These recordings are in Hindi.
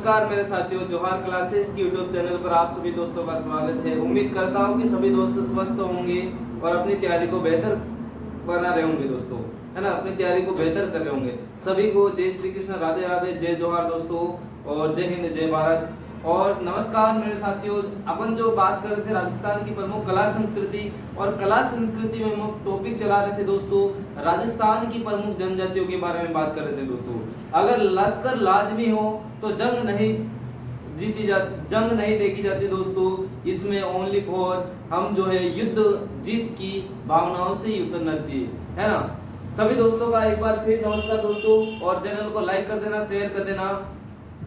नमस्कार मेरे साथियों, जोहार क्लासेस की यूट्यूब चैनल पर आप सभी दोस्तों का स्वागत है। उम्मीद करता हूं कि सभी दोस्त स्वस्थ होंगे और अपनी तैयारी को बेहतर बना रहे होंगे दोस्तों, है ना। अपनी तैयारी को बेहतर कर रहे होंगे। सभी को जय श्री कृष्ण, राधे राधे, जय जोहार दोस्तों, और जय हिंद, जय भारत। और नमस्कार मेरे साथियों, अपन जो बात कर रहे थे राजस्थान की प्रमुख कला संस्कृति, और कला संस्कृति में हम टॉपिक चला रहे थे दोस्तों राजस्थान की प्रमुख जनजातियों के बारे में बात कर रहे थे दोस्तों। अगर लश्कर लाजमी हो तो जंग नहीं देखी जाती दोस्तों। इसमें ओनली फॉर हम जो है युद्ध जीत की भावनाओं से ही उतरना चाहिए, है ना। सभी दोस्तों का एक बार फिर नमस्कार दोस्तों, और चैनल को लाइक कर देना, शेयर कर देना।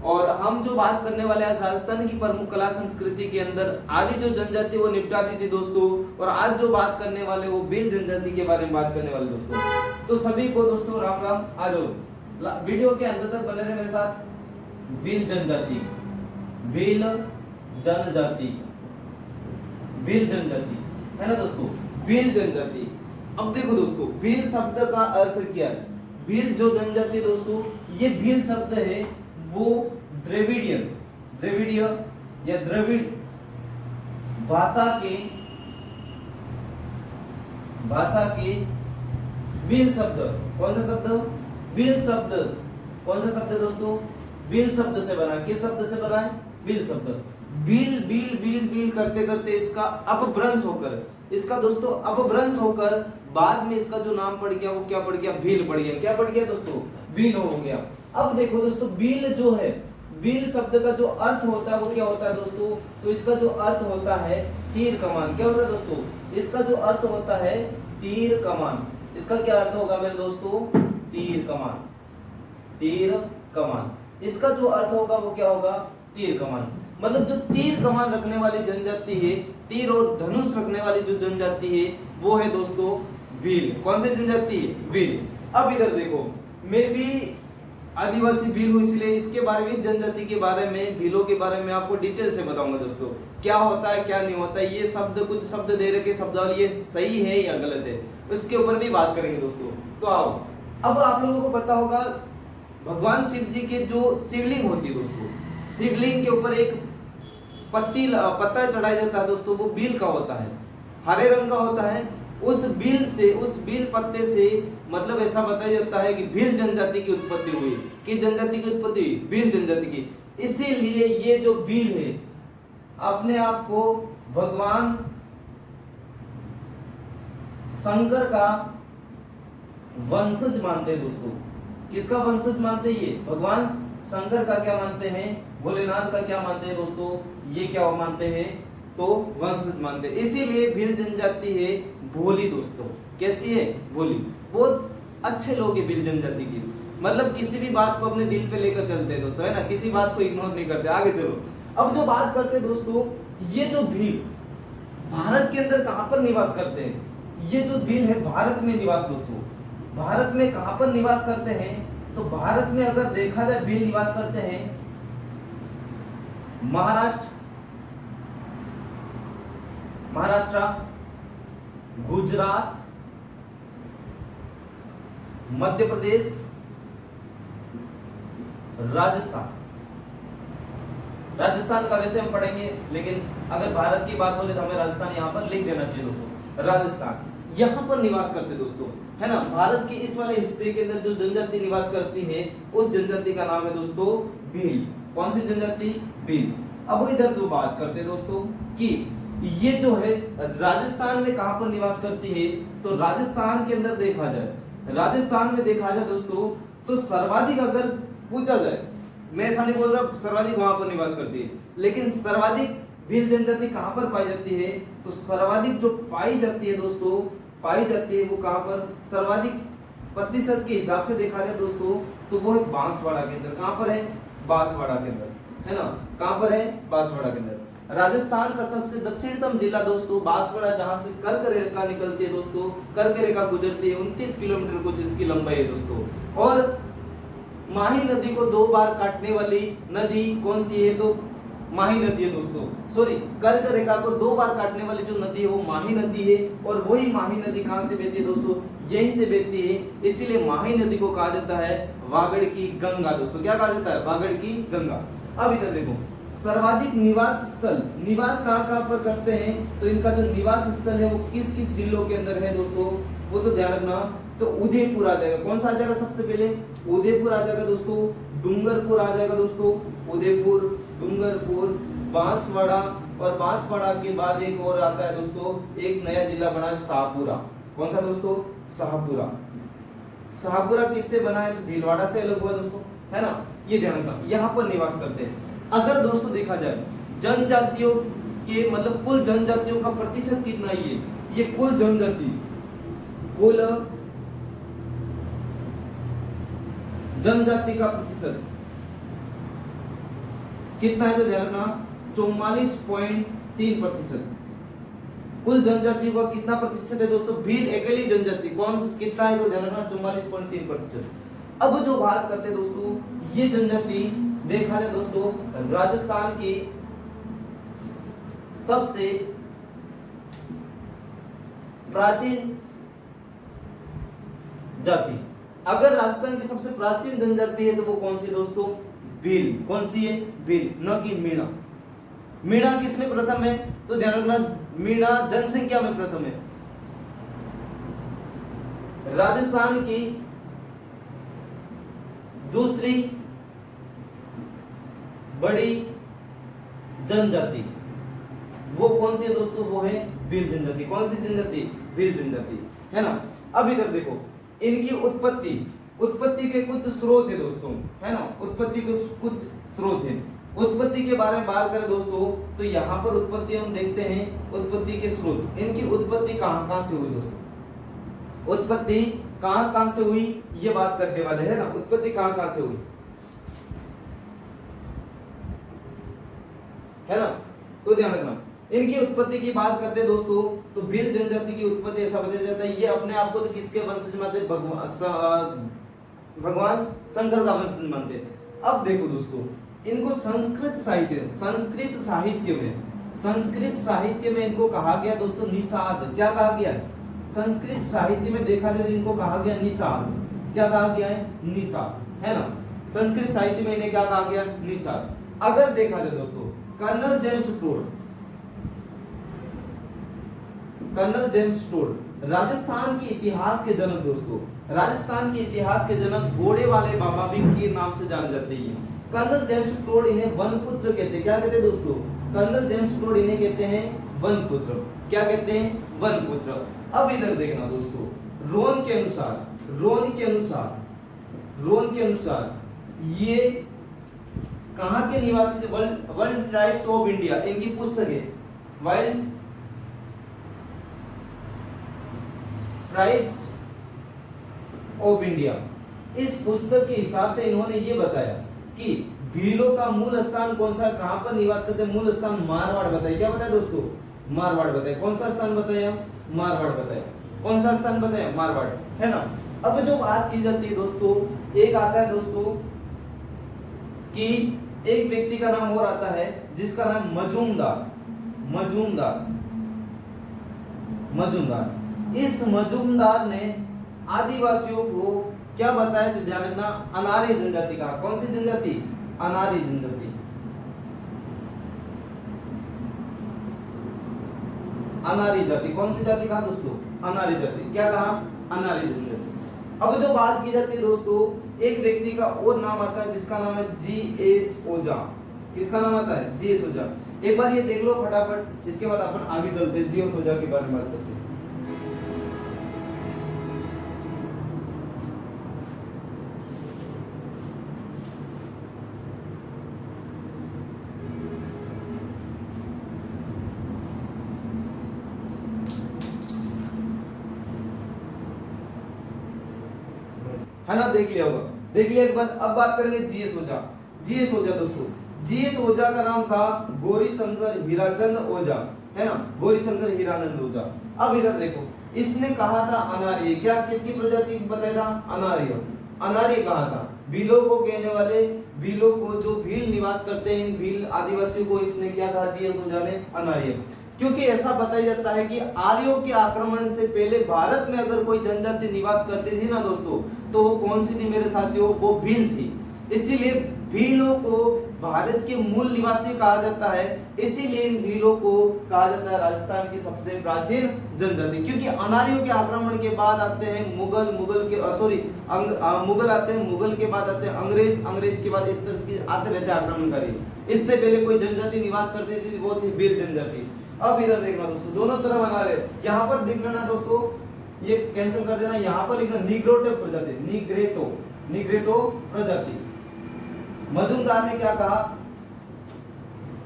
और हम जो बात करने वाले हैं राजस्थान की प्रमुख कला संस्कृति के अंदर आदि जो जनजाति वो निपटा दी थी दोस्तों, और आज जो बात करने वाले वो भील जनजाति के बारे में बात करने वाले दोस्तों। तो सभी को दोस्तों राम राम, आ जाओ वीडियो के अंत तक बने रहे मेरे साथ। भील जनजाति, भील जनजाति, भील जनजाति, है ना दोस्तों, भील जनजाति। अब देखो दोस्तों, भील शब्द का अर्थ क्या है। भील जो जनजाति दोस्तों, ये भील शब्द है वो द्रविड़ीय या द्रविड़ भाषा के भील शब्द। कौन सा शब्द? भील शब्द। कौन सा शब्द है दोस्तों? भील शब्द से बना। किस शब्द से बना है? भील शब्द। भील भील भील भील करते करते इसका अपभ्रंश होकर बाद में इसका जो नाम पड़ गया वो क्या पड़ गया? भील पड़ गया। क्या पड़ गया दोस्तों? भील हो गया। अब देखो दोस्तों, भील जो है, भील शब्द का जो अर्थ होता है वो क्या होता है दोस्तों? तो इसका जो अर्थ होता है तीर कमान। क्या होता है दोस्तों? इसका जो अर्थ होता है तीर कमान। इसका क्या अर्थ होगा मेरे दोस्तों? तीर कमान। तीर कमान, इसका जो अर्थ होगा वो क्या होगा? तीर कमान। मतलब जो तीर कमान रखने वाली जनजाति है, तीर और धनुष रखने वाली जो जनजाति है वो है दोस्तों भील। कौन सी जनजाति है? भील। अब इधर देखो, मैं भी आदिवासी भील हूँ, इसलिए इसके बारे में, इस जनजाति के बारे में, भीलों के बारे में आपको डिटेल से बताऊंगा दोस्तों। क्या होता है, क्या नहीं होता है, ये शब्द, कुछ शब्द दे रखे शब्दावली, ये सही है या गलत है, उसके ऊपर भी बात करेंगे दोस्तों। तो आओ, अब आप लोगों को पता होगा भगवान शिव जी के जो शिवलिंग होती है दोस्तों, शिवलिंग के ऊपर एक पत्ता चढ़ाया जाता है दोस्तों, वो भील का होता है, हरे रंग का होता है। उस भील पत्ते से मतलब ऐसा बताया जाता है कि भील जनजाति की उत्पत्ति हुई। किस जनजाति की उत्पत्ति हुई? भील जनजाति की। इसीलिए ये जो भील है अपने आप को भगवान शंकर का वंशज मानते हैं दोस्तों। किसका वंशज मानते हैं ये? भगवान शंकर का क्या मानते हैं? भोलेनाथ का क्या मानते हैं दोस्तों? ये क्या मानते हैं? तो वंशज मानते हैं। इसीलिए भील जनजाति है भोली दोस्तों। कैसी है? भोली। बहुत अच्छे लोग हैं भील जनजाति की, मतलब किसी भी बात को अपने दिल पे लेकर चलते हैं दोस्तों, है ना। किसी बात को इग्नोर नहीं करते। आगे चलो, अब जो बात करते हैं दोस्तों, ये जो भील भारत के अंदर कहां पर निवास करते हैं? ये जो भील है भारत में निवास दोस्तों, भारत में कहां पर निवास करते हैं? तो भारत में अगर देखा जाए भील निवास करते हैं महाराष्ट्र, गुजरात, मध्य प्रदेश, राजस्थान का वैसे हम पढ़ेंगे, लेकिन अगर भारत की बात हो तो हमें राजस्थान यहाँ पर लिख देना चाहिए दोस्तों। राजस्थान यहाँ पर निवास करते दोस्तों, है ना। भारत के इस वाले हिस्से के अंदर जो जनजाति निवास करती है उस जनजाति का नाम है दोस्तों भील। कौन सी जनजाति? भील। अब इधर जो बात करते हैं दोस्तों कि ये जो है राजस्थान में कहां पर निवास करती है, तो राजस्थान के अंदर देखा जाए, राजस्थान में देखा जाए दोस्तों, तो सर्वाधिक अगर पूछा जाए, मैं ऐसा नहीं बोल रहा सर्वाधिक वहां पर निवास करती है, लेकिन सर्वाधिक भील जनजाति कहां पर पाई जाती है? तो सर्वाधिक जो पाई जाती है दोस्तों, पाई जाती है वो कहां पर? सर्वाधिक प्रतिशत के हिसाब से देखा जाए दोस्तों, तो वो है बांसवाड़ा के अंदर। कहां पर है? बांसवाड़ा के अंदर, है ना। कहां पर है? बांसवाड़ा के अंदर। राजस्थान का सबसे दक्षिणतम जिला दोस्तों बांसवाड़ा, जहां से कर्क रेखा निकलती है दोस्तों, कर्क रेखा गुजरती है, 29 किलोमीटर कुछ इसकी लंबाई है दोस्तों। और माही नदी को 2 बार काटने वाली नदी कौन सी है? तो माही नदी है दोस्तों। सॉरी, कर्क रेखा को 2 बार काटने वाली जो नदी है वो माही नदी है। और वही माही नदी कहां से बहती है दोस्तों? यहीं से बहती है। इसीलिए माही नदी को कहा जाता है वागड़ की गंगा दोस्तों। क्या कहा जाता है? वागड़ की गंगा। अब इधर देखो, सर्वाधिक निवास स्थल, निवास कहाँ पर करते हैं, तो इनका जो निवास स्थल है वो किस किस जिलों के अंदर है दोस्तों, वो तो ध्यान रखना। तो उदयपुर आ जाएगा, कौन सा आ जाएगा सबसे पहले, उदयपुर आ जाएगा दोस्तों, डूंगरपुर आ जाएगा दोस्तों, उदयपुर, डूंगरपुर, बांसवाड़ा, और बांसवाड़ा के बाद एक और आता है दोस्तों, एक नया जिला बना है शाहपुरा। कौन सा दोस्तों, शाहपुरा। शाहपुरा किससे बना है, तो भीलवाड़ा से अलग हुआ दोस्तों, है ना, ये ध्यान रखना, यहाँ पर निवास करते हैं। अगर दोस्तों देखा जाए जनजातियों के मतलब कुल जनजातियों का प्रतिशत कितना है, ये कुल जनजाति, कुल जनजाति का प्रतिशत कितना है, तो ध्यान रखना 44.3%। कुल जनजातियों का कितना प्रतिशत है दोस्तों, भील अकेली जनजाति कौन कितना है, तो ध्यान रखना 44.3%। अब जो बात करते हैं दोस्तों, ये जनजाति देखा जाए दोस्तों, राजस्थान की सबसे प्राचीन जाति, अगर राजस्थान की सबसे प्राचीन जनजाति है तो वो कौन सी दोस्तों, भील। कौन सी है, भील, न कि मीणा। मीणा किसमें प्रथम है, तो ध्यान रखना मीणा जनसंख्या में प्रथम है। राजस्थान की दूसरी बड़ी जनजाति वो कौन सी है दोस्तों, वो है भील जनजाति। कौन सी जनजाति, भील जनजाति, है ना। अब इधर देखो, इनकी उत्पत्ति के कुछ स्रोत है दोस्तों, है ना, उत्पत्ति के कुछ स्रोत है। उत्पत्ति के बारे में बात करें दोस्तों, तो यहाँ पर उत्पत्ति हम देखते हैं, उत्पत्ति के स्रोत, इनकी उत्पत्ति कहाँ से हुई दोस्तों, उत्पत्ति कहाँ से हुई, ये बात करने वाले है ना, उत्पत्ति कहाँ से हुई, है ना, तो ध्यान रखना। इनकी उत्पत्ति की बात करते हैं दोस्तों, तो भील जनजाति की उत्पत्ति ऐसा बताया जाता है, ये अपने आप को तो किसके वंशज मानते, भगवान शंकर का वंशज मानते हैं। अब देखो दोस्तों, इनको संस्कृत साहित्य में इनको कहा गया दोस्तों निषाद। क्या कहा गया है, संस्कृत साहित्य में देखा जाए इनको कहा गया निषाद। क्या कहा गया है, निषाद, है ना, संस्कृत साहित्य में इन्हें क्या कहा गया, निषाद। अगर देखा जाए दोस्तों, कर्नल जेम्स टोड राजस्थान के इतिहास के जनक दोस्तों, राजस्थान के इतिहास के जनक घोड़े वाले बाबा भी के नाम से जाने जाते हैं। कर्नल जेम्स टोड इन्हें वनपुत्र कहते हैं। क्या कहते हैं दोस्तों, कर्नल जेम्स टोड इन्हें कहते हैं वनपुत्र। क्या कहते हैं, वनपुत्र। अब इधर देखना दोस्तों, रोन के अनुसार ये कहाँ के निवासी थे, वर्ल्ड ट्राइब्स ऑफ इंडिया, इनकी पुस्तक है वर्ल्ड ट्राइब्स ऑफ इंडिया। इस पुस्तक के हिसाब से इन्होंने ये बताया कि भीलों का मूल स्थान कौन सा, कहां पर निवास करते हैं, मूल स्थान मारवाड़ बताया। क्या बताया दोस्तों, मारवाड़ बताया। कौन सा स्थान बताया, मारवाड़ बताया। कौन सा स्थान बताया, मारवाड़, है ना। अब जो बात की जाती है दोस्तों, एक आता है दोस्तों कि एक व्यक्ति का नाम और आता है जिसका नाम मजूमदार। इस मजूमदार ने आदिवासियों को क्या बताया, तो ध्यान रखना, अनार्य जनजाति कहा। कौन सी जनजाति, अनार्य जनजाति। अनार्य जाति, कौन सी जाति कहा दोस्तों, अनार्य जाति। क्या कहा, अनार्य जनजाति। अब जो बात की जाती है दोस्तों, एक व्यक्ति का और नाम आता है जिसका नाम है जी.एस. ओझा। किसका नाम आता है, जी.एस. ओझा। एक बार ये देख लो फटाफट, इसके बाद अपन आगे चलते हैं, जी.एस. ओझा के बारे में बात करते हैं। है ना, देख लिया होगा, देख लिया एक बार। अब बात करेंगे जी.एस. ओझा। जी.एस. ओझा दोस्तों, जी.एस. ओझा का नाम था गौरीशंकर हीराचंद ओझा, है ना, गौरीशंकर हीरानंद ओझा। अब इधर देखो, इसने कहा था अनार्य। क्या, किसकी प्रजाति बताया था, अनार्य। अनार्य कहा था भीलों को कहने वाले, भीलों को जो भील निवास करते हैं, इन भील आदिवासियों को इसने क्या कहा, जी.एस. ओझा ने, अनार्य। क्योंकि ऐसा बताया जाता है कि आर्यों के आक्रमण से पहले भारत में अगर कोई जनजाति निवास करती थी ना दोस्तों, तो वो कौन सी थी मेरे साथियों, वो भील थी। इसीलिए भीलों को भारत के मूल निवासी कहा जाता है, इसीलिए इन भीलों को कहा जाता है राजस्थान की सबसे प्राचीन जनजाति। क्योंकि अनार्यों के आक्रमण के बाद आते हैं मुगल, मुगल आते हैं, मुगल के बाद आते हैं अंग्रेज, अंग्रेज के बाद इस तरह के आते रहते हैं आक्रमणकारी। इससे पहले कोई जनजाति निवास करती थी, वो थी भील जनजाति। अब इधर देखना दोस्तों, दोनों तरफ अनार्य, यहाँ पर देख लेना दोस्तों, ये कैंसिल कर देना, यहाँ पर लिखना निग्रोटो प्रजाति, निग्रेटो प्रजाति। मजूमदार ने क्या कहा,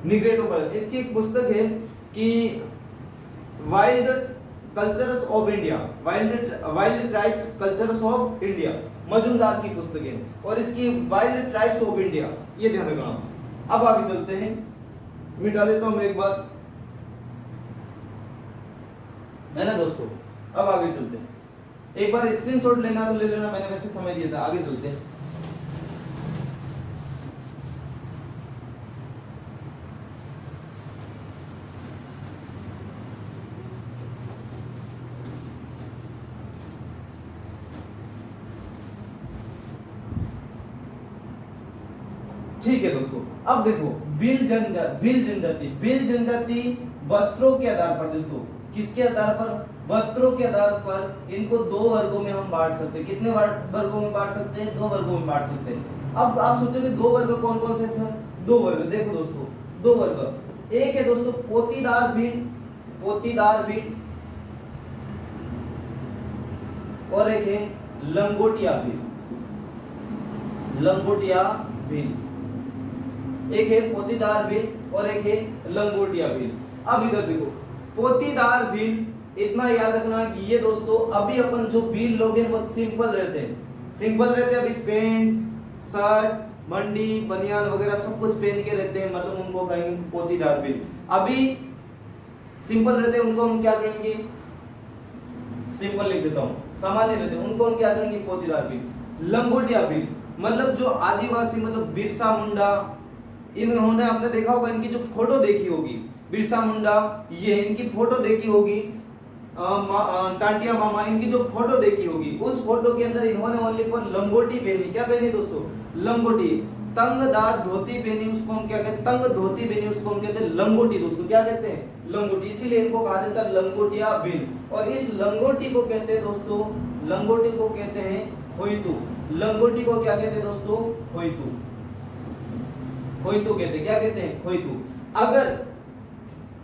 निग्रेटो प्रजाति। इसकी एक पुस्तक है कि wild cultures of India, wild tribes cultures of India, Majumdar की पुस्तक है, और इसकी वाइल्ड ट्राइब्स ऑफ इंडिया, ये ध्यान रखना। अब आगे चलते हैं, मिटा देता हूं मैं एक बार, है ना दोस्तों। अब आगे चलते हैं, एक बार स्क्रीनशॉट लेना तो ले लेना, मैंने वैसे समय दिया था। आगे चलते हैं, ठीक है दोस्तों। अब देखो भील जनजाति वस्त्रों के आधार पर दोस्तों, किसके आधार पर, वस्त्रों के आधार पर इनको दो वर्गों में हम बांट सकते हैं। कितने वर्गों में बांट सकते हैं, दो वर्गों में बांट सकते हैं। अब आप सोचोगे दो वर्ग कौन कौन से सर, दो वर्ग देखो दोस्तों, दो वर्ग, एक है दोस्तों पोतीदार भील, और एक है लंगोटिया भील, एक है पोतीदार भील और एक है लंगोटिया भील। अब इधर देखो, पोतीदार भील इतना याद रखना कि ये दोस्तों अभी अपन जो भील लोग हैं वो सिंपल रहते हैं, अभी पैंट, शर्ट, मंडी, बनियान वगैरह सब कुछ पहन के रहते हैं, मतलब उनको कहेंगे पोतीदार भील। अभी सिंपल रहते हैं, उनको हम क्या कहेंगे, सिंपल लिख देता हूं, सामान्य रहते हैं, उनको हम क्या कहेंगे, पोतीदार भील। लंगोटिया भील मतलब जो आदिवासी, मतलब बिरसा मुंडा, इन्होंने आपने देखा होगा, इनकी जो फोटो देखी होगी, बिरसा मुंडा, ये इनकी फोटो देखी होगी, टांटिया मामा, इनकी जो फोटो देखी होगी, उस फोटो के अंदर इन्होंने ओनली फॉर लंगोटी पहनी। क्या पहनी दोस्तों, लंगोटी, तंगदार धोती पहनी, उसको हम क्या कहते हैं, तंग धोती पहनी, उसको हम कहते हैं लंगोटी दोस्तों। क्या कहते हैं, लंगोटी, इसीलिए इनको कहा जाता है लंगोटिया भील। और इस लंगोटी को कहते हैं दोस्तों, लंगोटी को कहते हैं खोइतू। लंगोटी को क्या कहते हैं दोस्तों, खोइतू कहते हैं, क्या कहते हैं, खोइतू। अगर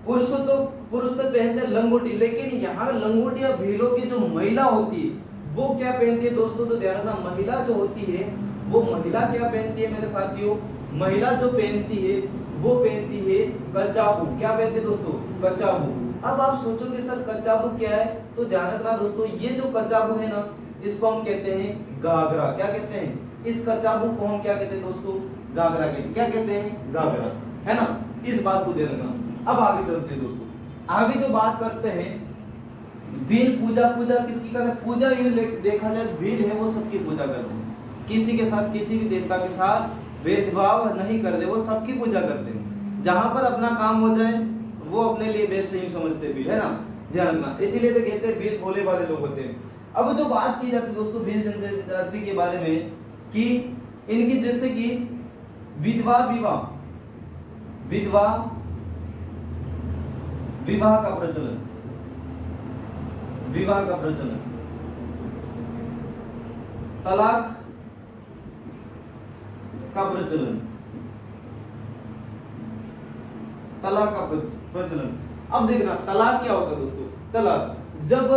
पुरुष तो पहनते हैं लंगोटी, लेकिन यहाँ लंगोटिया भीलों की जो महिला होती है वो क्या पहनती है दोस्तों, तो ध्यान रखना, महिला जो होती है वो महिला क्या पहनती है मेरे साथियों, महिला जो पहनती है वो पहनती है कचाबू। क्या पहनती है दोस्तों, कचाबू। अब आप सोचोगे सर कचाबू क्या है, तो ध्यान रखना दोस्तों, ये जो कचाबू है ना, इसको हम कहते हैं घाघरा। क्या कहते हैं, इस कचाबू को हम क्या कहते हैं दोस्तों, घाघरा कहते हैं। क्या कहते हैं, घाघरा, है ना, इस बात को ध्यान रखना। अब आगे चलते हैं दोस्तों, आगे जो बात करते हैं भील पूजा किसकी करते हैं, पूजा देखा जाए भील है वो सबकी पूजा करते हैं, किसी के साथ, किसी भी देवता के साथ भेदभाव नहीं करते, वो सबकी पूजा करते हैं। जहां पर अपना काम हो जाए वो अपने लिए बेस्ट नहीं समझते भील, है ना, ध्यान रखना। इसीलिए तो कहते हैं भील भोले वाले लोग होते हैं। अब जो बात की जाती है दोस्तों भील जनजाति के बारे में, कि इनकी जैसे कि विधवा विवाह का प्रचलन, तलाक का प्रचलन, अब देखना तलाक क्या होता है दोस्तों, तलाक जब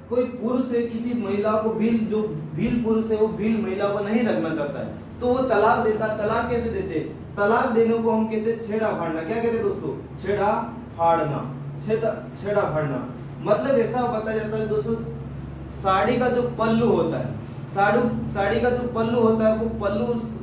कोई पुरुष है किसी महिला को, भील पुरुष है वो भील महिला को नहीं रखना चाहता है तो वो तलाक देता। तलाक कैसे देते, तलाक देने को हम कहते हैं छेड़ा फाड़ना। क्या कहते हैं दोस्तों, छेड़ा फाड़ना। मतलब ऐसा बताया जाता है दोस्तों, साड़ी का जो पल्लू होता है, साड़ी का जो पल्लू होता है, वो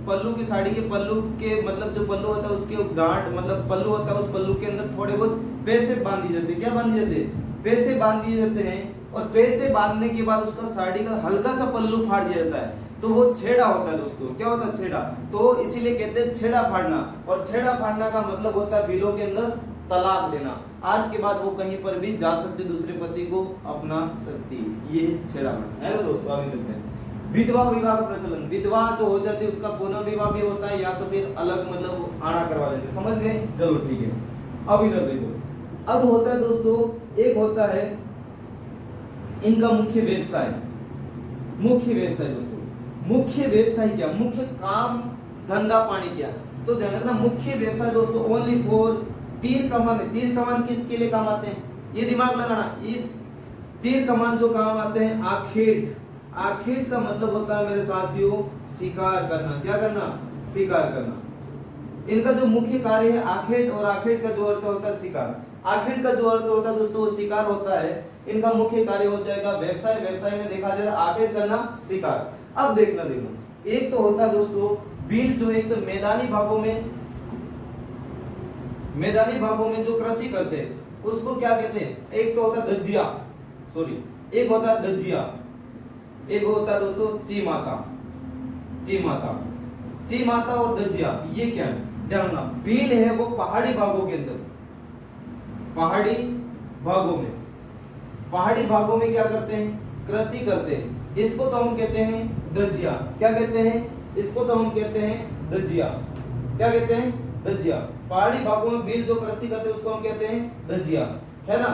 पल्लू की साड़ी के पल्लू के मतलब जो पल्लू होता है उसके गांठ मतलब पल्लू होता है, उस पल्लू के अंदर थोड़े बहुत पैसे बांध दिए जाते हैं। क्या बांध दिए जाते हैं, पैसे बांध दिए जाते हैं, और पैसे बांधने के बाद उसका साड़ी का हल्का सा पल्लू फाड़ दिया जाता है, तो वो छेड़ा होता है दोस्तों। क्या होता है, छेड़ा। तो इसीलिए कहते हैं छेड़ा फाड़ना, और छेड़ा फाड़ना का मतलब होता है भीलों के अंदर तलाक देना। आज के बाद वो कहीं पर भी जा सकती, दूसरे पति को अपना सकती, ये छेड़ा फाड़ना है ना दोस्तों। आगे चलते हैं, विधवा विवाह का प्रचलन, विधवा जो हो जाती है उसका पुनर्विवाह भी होता है, या तो फिर अलग मतलब आना करवा देते, समझ गए? चलो ठीक है। अब इधर देखो, अब होता है दोस्तों, एक होता है इनका मुख्य व्यवसाय। मुख्य व्यवसाय दोस्तों, मुख्य व्यवसाय क्या, मुख्य काम धंधा पानी क्या, तो ध्यान रखना मुख्य व्यवसाय दोस्तों ओनली फॉर तीर कमान। तीर कमान किसके लिए काम आते हैं, ये दिमाग लगाना। इस तीर कमान जो काम आते हैं आखेट, आखेट का मतलब होता है मेरे साथियों शिकार करना। क्या करना, शिकार करना। इनका जो मुख्य कार्य है आखेट, और आखेट का जो अर्थ होता है शिकार। आखेट का जो अर्थ होता है दोस्तों वो शिकार होता है। इनका मुख्य कार्य हो जाएगा व्यवसाय, व्यवसाय में देखा जाए आखेट करना, शिकार। अब देखना एक तो होता है दोस्तों बिल, जो एक तो मैदानी भागों में जो कृषि करते हैं उसको क्या कहते हैं, एक तो होता है दजिया, सॉरी एक होता है दजिया, एक होता है दोस्तों चीमाता। चीमाता, चीमाता और दजिया ये क्या है, ध्यान रखना। भील है वो पहाड़ी भागों के अंदर, पहाड़ी भागों में क्या करते हैं, कृषि करते हैं। इसको तो हम कहते हैं दजिया। क्या कहते हैं, इसको तो हम कहते हैं दजिया। क्या कहते हैं, दजिया। पहाड़ी भागों में भील जो कृषि करते हैं उसको हम कहते हैं दजिया, है ना।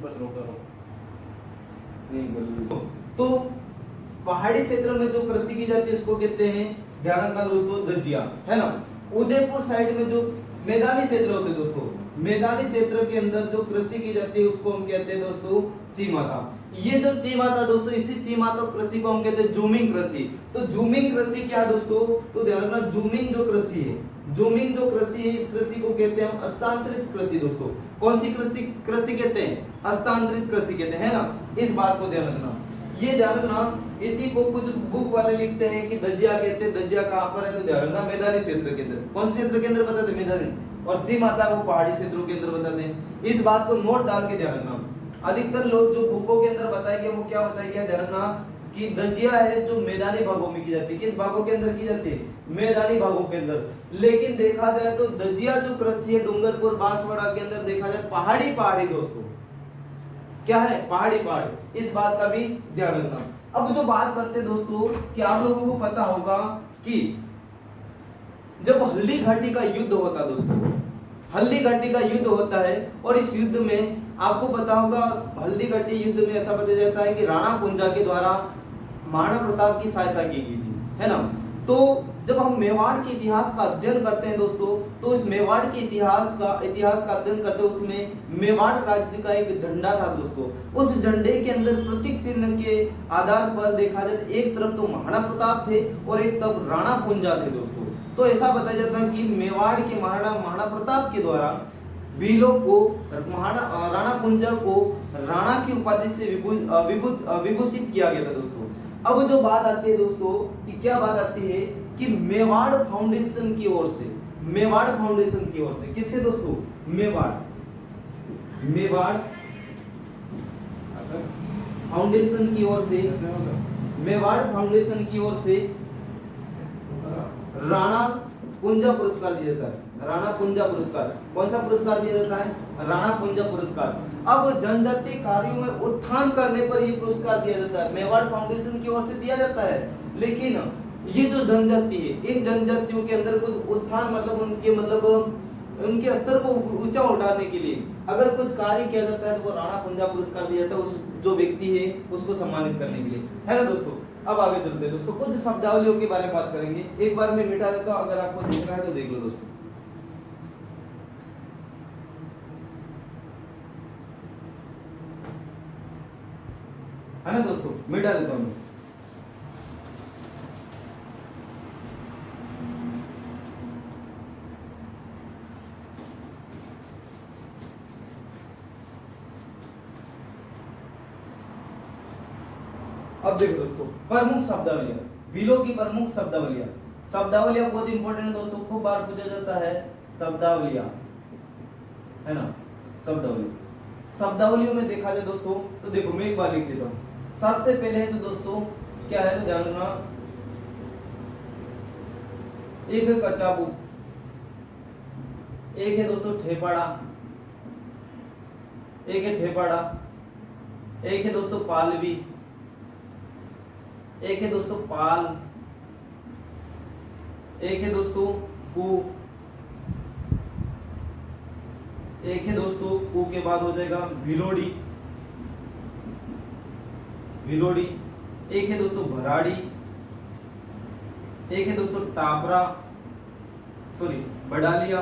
बस रोका तो पहाड़ी क्षेत्र में जो कृषि की जाती है उसको कहते हैं, ध्यान रखना दोस्तों, दजिया, है ना। उदयपुर साइड में जो मैदानी क्षेत्र होते हैं दोस्तों, मैदानी क्षेत्र के अंदर जो कृषि की जाती है उसको हम कहते हैं दोस्तों चीमाता। ये जो चीमाता दोस्तों, इसी चीमाता कृषि को हम कहते हैं जूमिंग कृषि। तो जूमिंग कृषि क्या है दोस्तों, तो ध्यान रखना जूमिंग जो कृषि है, जूमिंग जो कृषि है इस कृषि को कहते हैं हम हस्तांतरित कृषि दोस्तों। कौन सी कृषि कहते हैं, हस्तांतरित कृषि कहते हैं, है ना। इस बात को ध्यान रखना, ये ध्यान रखना। इसी को कुछ बुक वाले लिखते हैं कि दजिया कहते हैं, दजिया कहां पर है, तो ध्यान रखना मैदानी क्षेत्र के अंदर। कौन से क्षेत्र के अंदर बताते हैं, मैदानी। और चीमाता को पहाड़ी क्षेत्रों के अंदर बताते हैं। इस बात को नोट डाल के ध्यान रखना। अधिकतर लोग जो बुकों के अंदर बताएंगे वो क्या बताएंगे, ध्यान रखना कि दजिया है जो मैदानी भागों में की जाती है। किस भागों के अंदर की जाती है, मैदानी भागों के अंदर। लेकिन देखा जाए तो दजिया जो कृषि है डूंगरपुर बांसवाड़ा के अंदर देखा जाए पहाड़ी दोस्तों, क्या है, पहाड़ी। इस बात का भी ध्यान रखना। अब जो बात करते हैं दोस्तों कि आप लोगों को पता होगा कि जब हल्दी घाटी का युद्ध होता है दोस्तों, हल्दी घाटी का युद्ध होता है, और इस युद्ध में आपको पता होगा हल्दी घाटी युद्ध में ऐसा बताया जाता है कि राणा कुंजा के द्वारा महाराणा प्रताप की सहायता की गई थी, है ना। तो जब हम मेवाड़ के इतिहास का अध्ययन करते हैं दोस्तों, तो इस मेवाड़ के इतिहास का अध्ययन करते हैं, उसमें मेवाड़ राज्य का एक झंडा था दोस्तों। उस झंडे के अंदर प्रतीक चिन्ह के आधार पर देखा जाए एक तरफ तो महाराणा प्रताप थे और एक तरफ राणा कुंजा थे दोस्तों। तो ऐसा बताया जाता है कि मेवाड़ के महाराणा प्रताप के द्वारा भीलों को राणा कुंजा को राणा की उपाधि से विभूषित किया गया था दोस्तों। अब जो बात आती है दोस्तों कि क्या बात आती है कि मेवाड़ फाउंडेशन की ओर से, मेवाड़ फाउंडेशन की ओर से, किससे दोस्तों, मेवाड़ फाउंडेशन की ओर से, मेवाड़ फाउंडेशन की ओर से राणा कुंजा पुरस्कार दिया जाता है। राणा कुंजा पुरस्कार, कौन सा पुरस्कार दिया जाता है, राणा कुंजा पुरस्कार। अब जनजातीय कार्यों में उत्थान करने पर यह पुरस्कार दिया जाता है, मेवाड़ फाउंडेशन की ओर से दिया जाता है। लेकिन ये जो जनजाति है, इन जनजातियों के अंदर कुछ उत्थान मतलब उनके स्तर को ऊंचा उठाने के लिए अगर कुछ कार्य किया जाता है तो वो राणा कुंजा पुरस्कार दिया जाता है उस जो व्यक्ति है उसको सम्मानित करने के लिए, है ना दोस्तों। अब आगे चलते हैं दोस्तों, कुछ शब्दावलियों के बारे में बात करेंगे। एक बार मैं मिटा देता हूं, अगर आपको देखना है तो देख लो दोस्तों। है ना दोस्तों, मिटा देता हूं। अब देखो दोस्तों, प्रमुख शब्दावलियां, भीलों की प्रमुख शब्दावलियां बहुत इंपॉर्टेंट है दोस्तों, खूब बार पूछा जाता है शब्दावलियां, है ना। शब्दावलियों में देखा जाए दोस्तों तो देखो मैं एक बार लिख देता हूं। सबसे पहले है तो दोस्तों क्या है, तो ध्यान रखना, एक है कचाबू, एक है दोस्तों ठेपाड़ा, एक है ठेपाड़ा, एक है दोस्तों पालवी, एक है दोस्तों पाल, एक है दोस्तों कू, एक है दोस्तों कू के बाद हो जाएगा भिलोड़ी, भिलोड़ी, एक है दोस्तों भराड़ी, एक है दोस्तों टापरा, सॉरी बडालिया,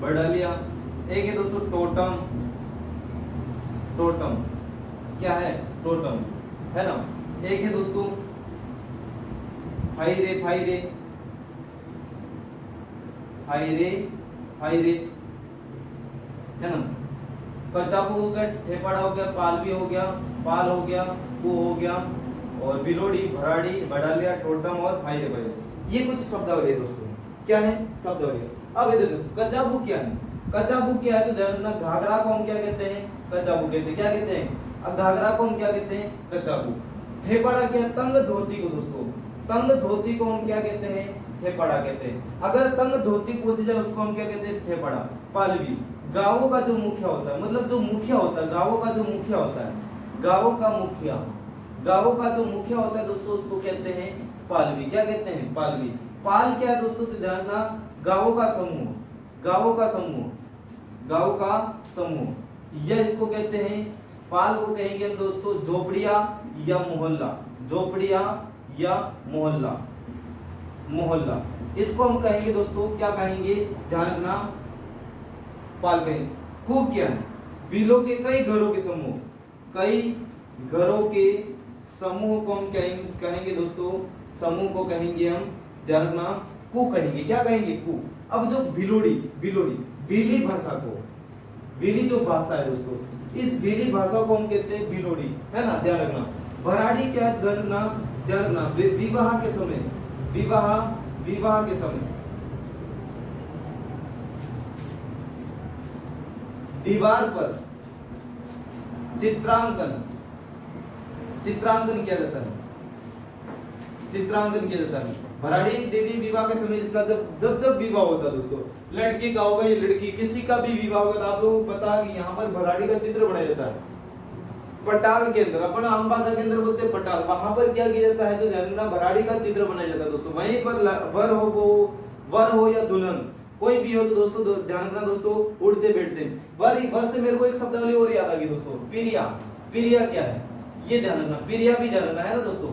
बडालिया, एक है दोस्तों टोटम, टोटम क्या है टोटम है ना, एक है दोस्तों फाइरे, फाइरे, फाइरे, फाइरे है ना, कचापू हो गया, ठेपाड़ा हो गया, पालवी हो गया, पाल हो गया, कू हो गया, और बिलोड़ी, भराड़ी, बडालिया, टोटम और फाइरे, फाइरे, ये कुछ शब्दावली है दोस्तों। क्या है शब्दावली। अब ये देखो कचाबू क्या है, कचाबू क्या है तो ध्यान रखना, घाघरा को हम क्या कहते हैं कचाबू कहते हैं, क्या कहते हैं, अब घाघरा को हम क्या कहते हैं कचाबू। ठेपाड़ा क्या है, तंग धोती को दोस्तों, तंग धोती को हम क्या कहते हैं ठेपाड़ा कहते हैं। अगर तंग धोती पूछी जाए उसको हम क्या कहते हैं ठेपाड़ा। पालवी, गांवों का जो मुखिया होता है, मतलब जो मुखिया होता है, गांवों का जो मुखिया होता है, गांवों का मुखिया, गांवों का जो मुखिया होता है दोस्तों उसको कहते हैं पालवी। क्या कहते हैं पालवी। पाल क्या है दोस्तों तो ध्यान रखना, गांवों का समूह, गांवों का समूह, गांवों का समूह, यह इसको कहते हैं पाल को कहेंगे हम दोस्तों झोपड़िया या मोहल्ला, झोपड़िया या मोहल्ला, मोहल्ला इसको हम कहेंगे दोस्तों क्या कहेंगे ध्यान रखना पाल कहेंगे। कूप क्या है, बिलों के कई घरों के समूह, कई घरों के समूह को हम कहेंगे दोस्तों, समूह को कहेंगे हम ध्यान रखना कू कहेंगे। क्या कहेंगे कू। अब जो बिलोड़ी, बिलोड़ी भीली भाषा को, भीली जो भाषा है दोस्तों, इस भीली भाषा को हम कहते हैं बिलोड़ी, है ना ध्यान रखना। भराड़ी क्या है ध्यान रखना, विवाह के समय, विवाह, विवाह के समय दीवार पर चित्रांकन, चित्रांकन किया जाता है, चित्रांकन किया जाता है। भराड़ी देवी विवाह के समय इसका जब विवाह होता है दोस्तों, लड़की का होगा या लड़की किसी का भी विवाह होगा तो आप लोगों को पता है कि यहाँ पर भराड़ी का चित्र बनाया जाता है। पटाल के अंदर, अपन आम भाषा के अंदर बोलते हैं पटाल, वहां पर क्या किया जाता है तो ध्यान रखना भराड़ी का चित्र बनाया जाता है दोस्तों। वहीं पर वर हो या दुल्हन कोई भी हो तो दोस्तों ध्यान रखना दोस्तों उड़ते बैठते हैं। वर से मेरे को एक शब्दावली और याद आ गई दोस्तों, पीरिया। पीरिया क्या है ये ध्यान रखना, पीरिया भी ध्यान रखना है ना दोस्तों।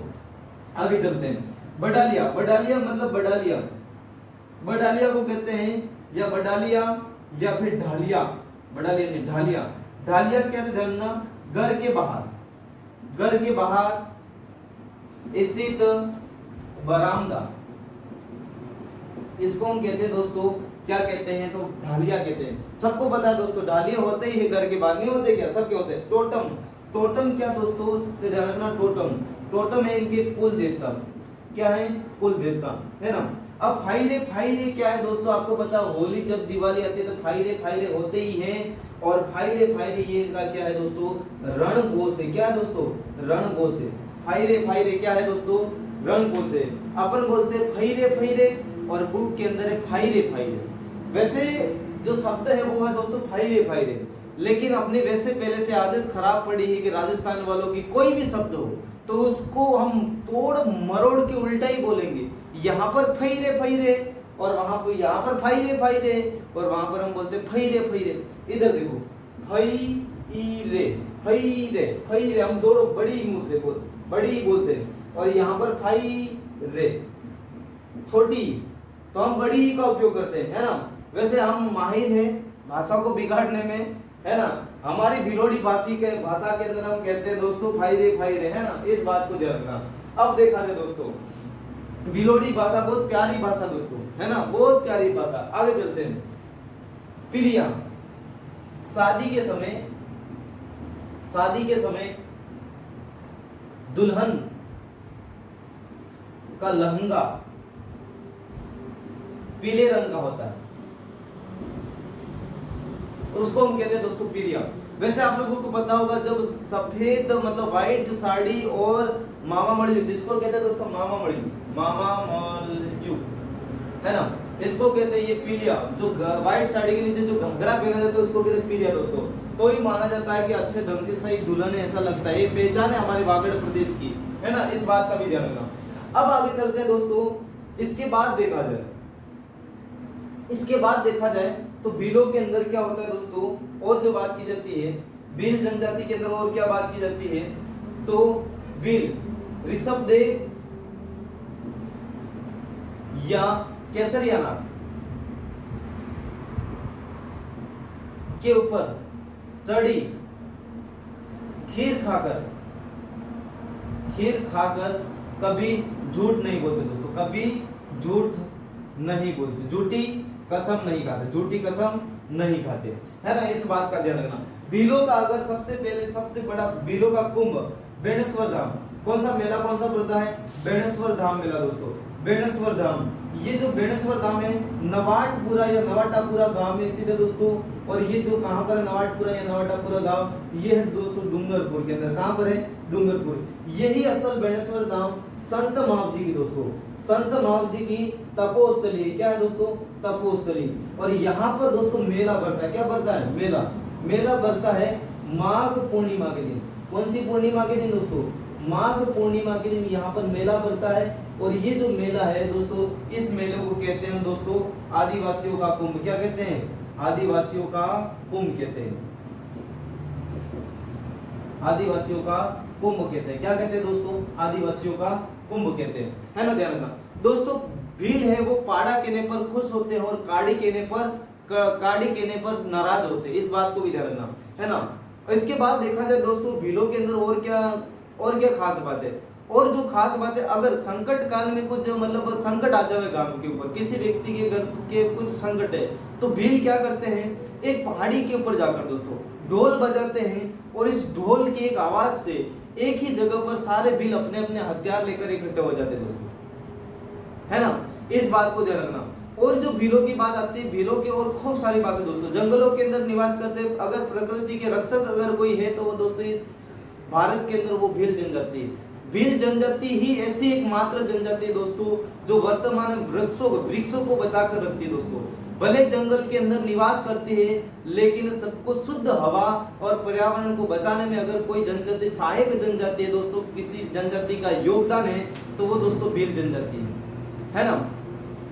आगे चलते हैं। बडालिया, बडालिया मतलब बडालिया, बडालिया को कहते हैं या बडालिया या फिर ढालिया, बडालिया नहीं ढालिया। ढालिया क्या है ध्यान रखना, घर के बाहर, घर के बाहर स्थित बरामदा, इसको हम कहते हैं दोस्तों क्या कहते हैं तो ढालिया कहते हैं। सबको पता है दोस्तों ढालिया होते ही है घर के बाहर, नहीं होते क्या सबके होते हैं। टोटम, टोटम क्या दोस्तों तो ध्यान रखना टोटम, टोटम है इनके कुल देवता, क्या है कुल देवता है ना। अब फाइरे, फाइरे क्या है दोस्तों आपको पता है, होली जब दिवाली आती है तो फाइरे, फाइरे होते ही हैं। और फाइरे, फाइरे ये इनका क्या है दोस्तों रणघोष है। क्या है दोस्तों रणघोष है। फाइरे, फाइरे क्या है दोस्तों रणघोष है। अपन बोलते हैं फैरे, फैरे और बुक के अंदर है फाइरे, फाइरे। वैसे जो शब्द है वो है दोस्तों फाइरे, फाइरे, लेकिन अपने वैसे पहले से आदत खराब पड़ी है कि राजस्थान वालों की कोई भी शब्द हो तो उसको हम तोड़ मरोड़ के उल्टा ही बोलेंगे। यहाँ पर फैरे, फैरे और वहां पर यहाँ पर फाइरे, फाइरे और वहां पर हम बोलते फैरे, फैरे। इधर देखो फैरे, फैरे, फैरे हम दोनों बड़ी मुद्रे बोलते, बड़ी बोलते हैं। और यहाँ पर फैरे छोटी, तो हम बड़ी का उपयोग करते हैं, है ना। वैसे हम माहिर हैं भाषा को बिगाड़ने में, है ना। हमारी भिलोड़ी भाषा के अंदर हम कहते हैं दोस्तों फाइरे, फाइरे, है ना। इस बात को ध्यान रखना। अब देखा जाए दोस्तों भिलोड़ी भाषा बहुत प्यारी भाषा दोस्तों, है ना, बहुत प्यारी भाषा। आगे चलते हैं। पिरिया, शादी के समय, शादी के समय दुल्हन का लहंगा पीले रंग का होता है, उसको हम कहते हैं दोस्तों पिरिया। वैसे आप लोगों को पता होगा जब सफेद मतलब व्हाइट साड़ी और मामा मड़ियू, जिसको कहते हैं दोस्तों मामा मड़ियू, मामा मड़ियू, है ना, इसको कहते हैं ये पीलिया, जो व्हाइट साड़ी के नीचे जो घाघरा पहना जाता है उसको कहते हैं पीलिया दोस्तों। तो ही माना जाता है कि अच्छे ढंग की सही दुल्हन है, ऐसा लगता है, ये पहचान है हमारे वागड़ प्रदेश की, है ना, इस बात का भी ध्यान रखना। अब आगे चलते हैं दोस्तों, इसके बाद देखा जाए तो भीलों के अंदर क्या होता है दोस्तों, और जो बात की जाती है भील जनजाति के अंदर और क्या बात की जाती है, तो भील ऋषभदेव या केसरिया नाग के ऊपर चढ़ी खीर खाकर कभी झूठ नहीं बोलते दोस्तों, कभी झूठ नहीं बोलते, झूठी कसम नहीं खाते, है ना, इस बात का ध्यान रखना। भीलों का अगर सबसे बड़ा भीलों का कुंभ बेणेश्वर धाम, कौन सा पड़ता है, बेणेश्वर धाम मेला दोस्तों, बेणेश्वर धाम। ये जो बेणेश्वर धाम है नवाटपुरा या नवाटापुरा गांव में स्थित है दोस्तों, और ये जो कहां पर है नवाटपुरा या नवाटापुरा गांव, ये है दोस्तों डूंगरपुर के अंदर, कहां पर है, डूंगरपुर। यही असल बेणेश्वर धाम संत महावजी की दोस्तों, संत महावजी की तपोस्थली है, क्या है दोस्तों, तपोस्थली। और यहाँ पर दोस्तों मेला बढ़ता है, क्या बढ़ता है, मेला बढ़ता है माघ पूर्णिमा के दिन। कौन सी पूर्णिमा के दिन दोस्तों, माघ पूर्णिमा के दिन यहाँ पर मेला बढ़ता है। और ये जो मेला है दोस्तों, इस मेले को कहते हैं दोस्तों आदिवासियों का कुंभ, क्या कहते हैं, आदिवासियों का कुंभ कहते हैं, आदिवासियों का कुंभ कहते हैं, क्या कहते हैं दोस्तों, आदिवासियों का कुंभ कहते हैं, है ना, ध्यान रखना दोस्तों। भील है वो पाड़ा कहने पर खुश होते हैं और काड़ी कहने पर नाराज होते हैं, इस बात को भी ध्यान रखना, है ना। इसके बाद देखा जाए दोस्तों भीलों के अंदर और क्या खास बात है, और जो खास बात है, अगर संकट काल में कुछ मतलब संकट आ जाए गांव के ऊपर, किसी व्यक्ति के घर के कुछ संकट है, तो भील क्या करते हैं, एक पहाड़ी के ऊपर जाकर दोस्तों ढोल बजाते हैं, और इस ढोल की एक आवाज से एक ही जगह पर सारे भील अपने अपने हथियार लेकर इकट्ठे हो जाते हैं दोस्तों, है ना, इस बात को ध्यान रखना। और जो भीलों की बात आती है, भीलों की और खूब सारी बातें दोस्तों, जंगलों के अंदर निवास करते हैं, अगर प्रकृति के रक्षक अगर कोई है तो वो दोस्तों इस भारत के अंदर वो भील जनजाति है। भील जनजाति ही ऐसी एकमात्र जनजाति है दोस्तों जो वर्तमान में वृक्षों को बचाकर रखती है दोस्तों। भले जंगल के अंदर निवास करती है, लेकिन सबको शुद्ध हवा और पर्यावरण को बचाने में अगर कोई जनजाति सहायक जनजाति है दोस्तों, किसी जनजाति का योगदान है, तो वो दोस्तों भील जनजाति है ना।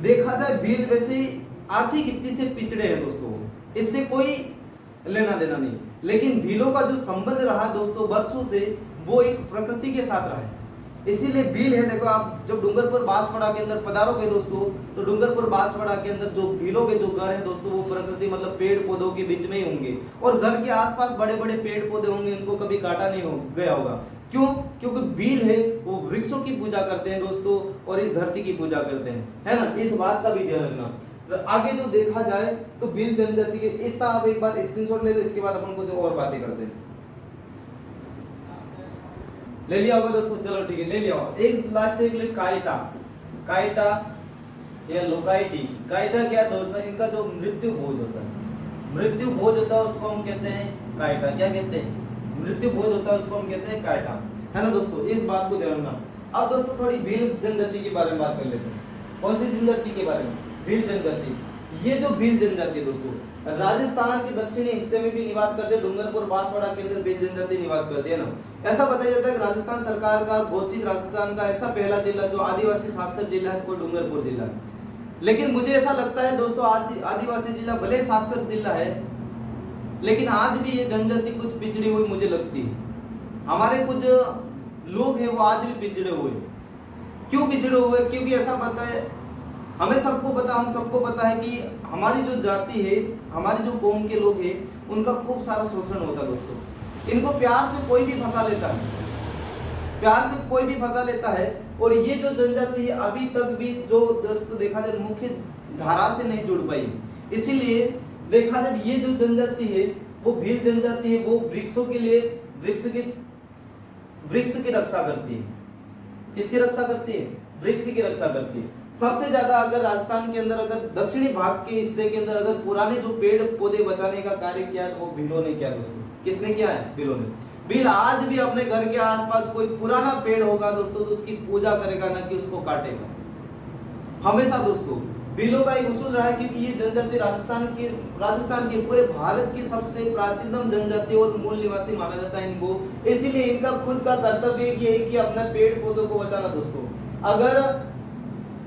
देखा जाए भील वैसे आर्थिक स्थिति से पिछड़े हैं दोस्तों, इससे कोई लेना देना नहीं, लेकिन भीलों का जो संबंध रहा दोस्तों वर्षों से, वो एक प्रकृति के साथ रहा है। इसीलिए भील है, देखो आप जब डूंगरपुर बांसवाड़ा के अंदर पधारोगे दोस्तों, तो डूंगरपुर बांसवाड़ा के अंदर जो भीलों के जो घर है दोस्तों, वो प्रकृति मतलब पेड़ पौधों के बीच में ही होंगे, और घर के आसपास बड़े बड़े पेड़ पौधे होंगे, इनको कभी काटा नहीं गया होगा। क्यों? क्योंकि भील है वो वृक्षों की पूजा करते हैं दोस्तों, और इस धरती की पूजा करते हैं, है ना, इस बात का भी ध्यान रखना। आगे जो देखा जाए तो भील जनजाति के इतना, अब एक बार स्क्रीनशॉट ले दो, इसके बाद अपन कुछ और बातें करते हैं। ले लिया होगा दोस्तों, चलो ठीक है, ले लिया होगा। एक लास्ट एक काइटा या लोकाइटी। काइटा क्या दोस्तों, इनका जो मृत्यु भोज होता है उसको हम कहते हैं काइटा, क्या कहते हैं, मृत्यु भोज होता है उसको हम कहते हैं काइटा, है ना दोस्तों, इस बात को ध्यान रखना। अब दोस्तों थोड़ी भील जनजाति के बारे में बात कर लेते हैं। कौन सी जनजाति के बारे में? भील जनजाति। ये जो भील जनजाति है दोस्तों, राजस्थान के दक्षिणी हिस्से में भी निवास करते हैं, डूंगरपुर बांसवाड़ा के अंदर भील जनजाति निवास करते हैं ना। ऐसा बताया जाता है कि राजस्थान सरकार का घोषित राजस्थान का ऐसा पहला जिला जो आदिवासी साक्षर जिला है, वो डूंगरपुर जिला है। लेकिन मुझे ऐसा लगता है दोस्तों, आदिवासी जिला भले साक्षर जिला है, लेकिन आज भी ये जनजाति कुछ पिछड़ी हुई मुझे लगती है। हमारे कुछ लोग हैं वो आज भी पिछड़े हुए। क्यों पिछड़े हुए? क्योंकि ऐसा पता है, हम सबको पता है कि हमारी जो जाति है, हमारी जो कौम के लोग हैं, उनका खूब सारा शोषण होता है दोस्तों। इनको प्यार से कोई भी फंसा लेता है, और ये जो जनजाति है अभी तक भी जो दोस्तों देखा जाए मुख्य धारा से नहीं जुड़ पाई। इसीलिए देखा जाए ये जो जनजाति है वो भील जनजाति है, वो वृक्षों के लिए वृक्ष की रक्षा करती है। किसकी रक्षा करती है? वृक्ष की रक्षा करती है। सबसे ज्यादा अगर राजस्थान के अंदर, अगर दक्षिणी भाग के हिस्से के अंदर अगर पुराने जो पेड़ पौधे बचाने का कार्य किया है, वो भीलों ने किया दोस्तों। किसने किया है? भीलों ने। भील आज भी अपने घर के आसपास कोई पुराना पेड़ होगा दोस्तों, तो उसकी पूजा करेगा, ना कि उसको काटेगा। हमेशा दोस्तों भीलों का एक उसूल रहा है क्योंकि ये जनजाति राजस्थान के पूरे भारत की सबसे प्राचीनतम जनजाति और मूल निवासी माना जाता है इनको। इसीलिए इनका खुद का कर्तव्य ये है कि अपने पेड़ पौधों को बचाना दोस्तों। अगर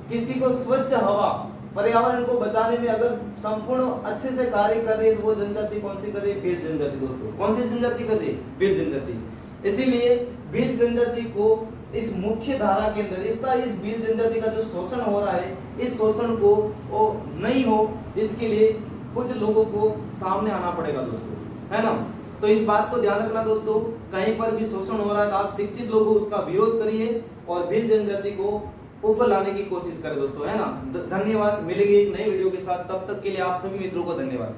किसी को स्वच्छ हवा पर्यावरण को बचाने में अगर संपूर्ण अच्छे से कार्य कर रही है तो वो जनजाति कौन सी कर रही है? भील जनजाति दोस्तों। कौन सी जनजाति कर रही है? भील जनजाति। इसीलिए भील जनजाति को इस मुख्य धारा के अंदर इस भील जनजाति का जो शोषण हो रहा है, इस शोषण को वो नहीं हो, इसके लिए कुछ लोगों को सामने आना पड़ेगा दोस्तों, है ना। तो इस बात को ध्यान रखना दोस्तों, कहीं पर भी शोषण हो रहा है तो आप शिक्षित लोग हो उसका विरोध करिए और भील जनजाति को ऊपर लाने की कोशिश करें दोस्तों, है ना। धन्यवाद। मिलेंगे एक नए वीडियो के साथ, तब तक के लिए आप सभी मित्रों को धन्यवाद।